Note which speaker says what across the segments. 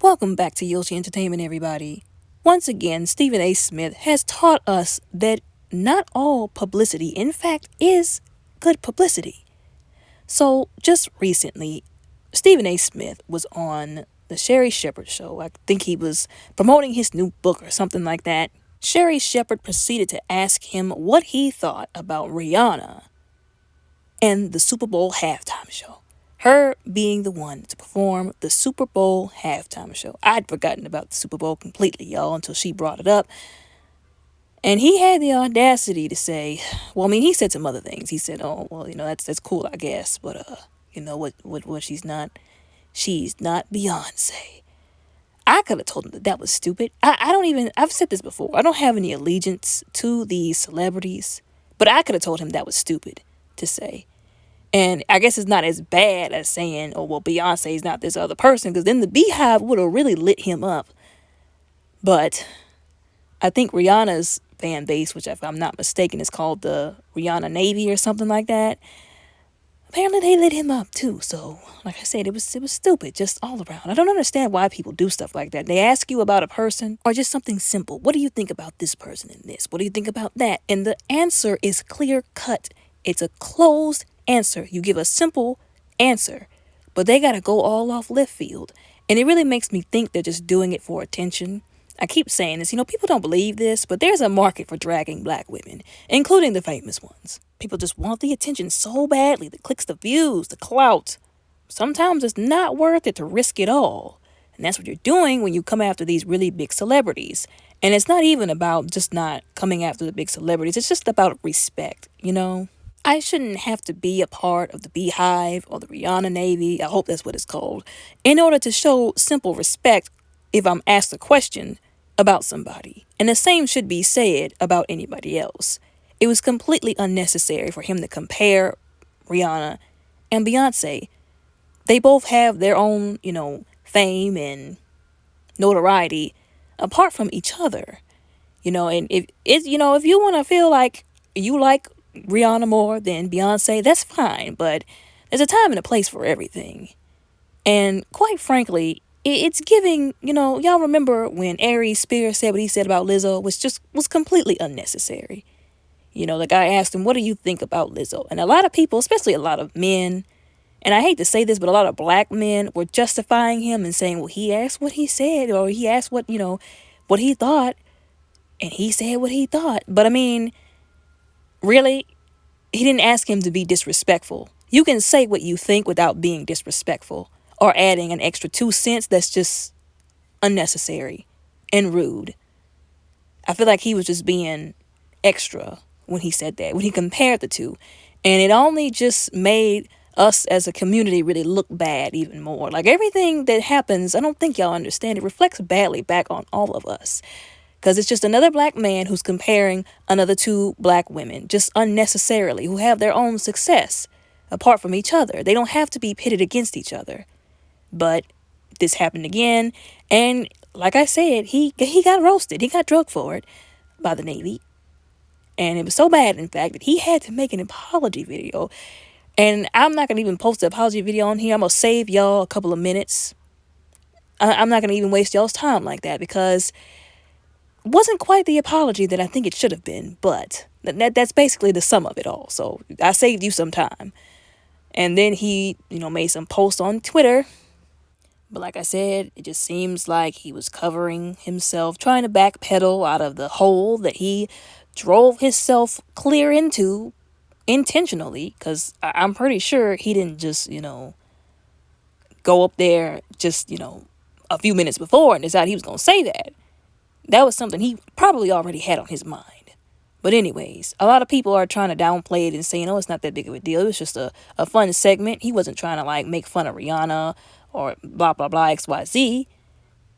Speaker 1: Welcome back to Yoshi Entertainment, everybody. Once again, Stephen A. Smith has taught us that not all publicity, in fact, is good publicity. So, just recently, Stephen A. Smith was on the Sheperd show. I think he was promoting his new book or something like that. Sheperd proceeded to ask him what he thought about Rihanna and the Super Bowl halftime show. Her being the one to perform the Super Bowl halftime show. I'd forgotten about the Super Bowl completely, y'all, until she brought it up. And he had the audacity to say, well, I mean, he said some other things. He said, oh, well, that's cool, I guess. But, what she's not Beyoncé. I could have told him that was stupid. I've said this before. I don't have any allegiance to these celebrities. But I could have told him that was stupid to say. And I guess it's not as bad as saying, oh, well, Beyonce is not this other person, because then the Beehive would have really lit him up. But I think Rihanna's fan base, which if I'm not mistaken is called the Rihanna Navy or something like that, apparently they lit him up too. So, like I said, it was stupid just all around. I don't understand why people do stuff like that. They ask you about a person or just something simple. What do you think about this person and this? What do you think about that? And the answer is clear cut. It's a closed answer. You give a simple answer, but they got to go all off left field. And it really makes me think they're just doing it for attention. I keep saying this, people don't believe this, but there's a market for dragging black women, including the famous ones. People just want the attention so badly, the clicks, the views, the clout. Sometimes it's not worth it to risk it all. And that's what you're doing when you come after these really big celebrities. And it's not even about just not coming after the big celebrities. It's just about respect. I shouldn't have to be a part of the Beehive or the Rihanna Navy, I hope that's what it's called, in order to show simple respect if I'm asked a question about somebody. And the same should be said about anybody else. It was completely unnecessary for him to compare Rihanna and Beyoncé. They both have their own, fame and notoriety apart from each other. And if you want to feel like you like Rihanna more than Beyonce, that's fine, but there's a time and a place for everything. And quite frankly, it's giving, y'all remember when Aries Spears said what he said about Lizzo, was completely unnecessary. The guy asked him, what do you think about Lizzo? And a lot of people, especially a lot of men, and I hate to say this, but a lot of black men were justifying him and saying, well, he asked what he said, or he asked what he thought, and he said what he thought. But I mean, really, he didn't ask him to be disrespectful. You can say what you think without being disrespectful or adding an extra 2 cents that's just unnecessary and rude. I feel like he was just being extra when he said that, when he compared the two. And it only just made us as a community really look bad even more. Like everything that happens, I don't think y'all understand, it reflects badly back on all of us. Because it's just another black man who's comparing another two black women, just unnecessarily, who have their own success apart from each other. They don't have to be pitted against each other. But this happened again. And like I said, he got roasted. He got drugged for it by the Navy. And it was so bad, in fact, that he had to make an apology video. And I'm not going to even post the apology video on here. I'm going to save y'all a couple of minutes. I'm not going to even waste y'all's time like that, because it wasn't quite the apology that I think it should have been. But that's basically the sum of it all. So I saved you some time. And then he, made some posts on Twitter. But like I said, it just seems like he was covering himself, trying to backpedal out of the hole that he drove himself clear into intentionally. Because I'm pretty sure he didn't just, go up there just, a few minutes before and decide he was going to say that. That was something he probably already had on his mind. But anyways, a lot of people are trying to downplay it and saying, oh, it's not that big of a deal. It was just a fun segment. He wasn't trying to make fun of Rihanna or blah, blah, blah, XYZ.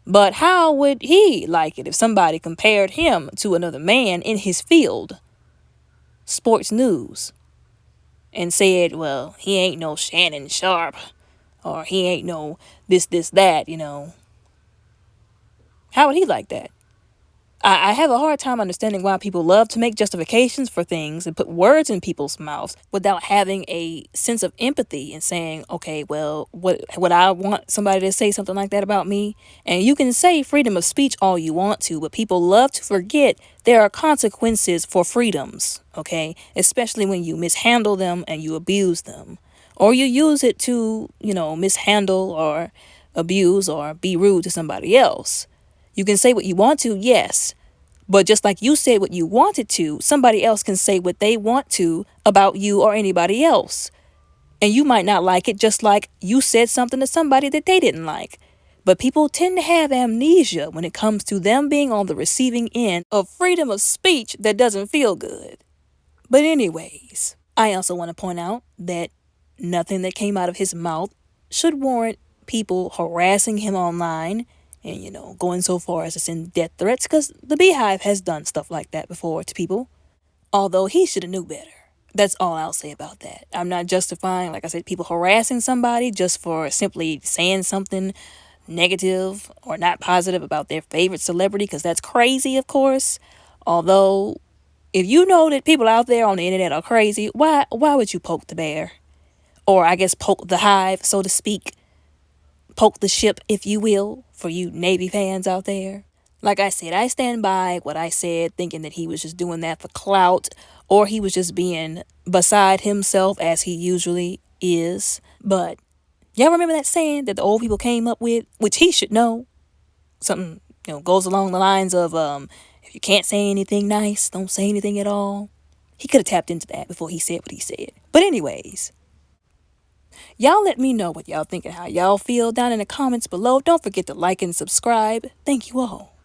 Speaker 1: But how would he like it if somebody compared him to another man in his field, sports news, and said, well, he ain't no Shannon Sharp, or he ain't no this, that, How would he like that? I have a hard time understanding why people love to make justifications for things and put words in people's mouths without having a sense of empathy and saying, okay, well, what would I want somebody to say something like that about me? And you can say freedom of speech all you want to, but people love to forget there are consequences for freedoms, okay? Especially when you mishandle them and you abuse them. Or you use it to, mishandle or abuse or be rude to somebody else. You can say what you want to, yes. But just like you said what you wanted to, somebody else can say what they want to about you or anybody else. And you might not like it, just like you said something to somebody that they didn't like. But people tend to have amnesia when it comes to them being on the receiving end of freedom of speech that doesn't feel good. But anyways, I also want to point out that nothing that came out of his mouth should warrant people harassing him online and, going so far as to send death threats, because the Beehive has done stuff like that before to people. Although he should have knew better. That's all I'll say about that. I'm not justifying, like I said, people harassing somebody just for simply saying something negative or not positive about their favorite celebrity, because that's crazy, of course. Although, if you know that people out there on the internet are crazy, why would you poke the bear? Or I guess poke the hive, so to speak. Poke the ship, if you will, for you Navy fans out there. Like I said, I stand by what I said, thinking that he was just doing that for clout, or he was just being beside himself as he usually is. But y'all remember that saying that the old people came up with, which he should know? Something, goes along the lines of, if you can't say anything nice, don't say anything at all. He could have tapped into that before he said what he said. But anyways, y'all let me know what y'all think and how y'all feel down in the comments below. Don't forget to like and subscribe. Thank you all.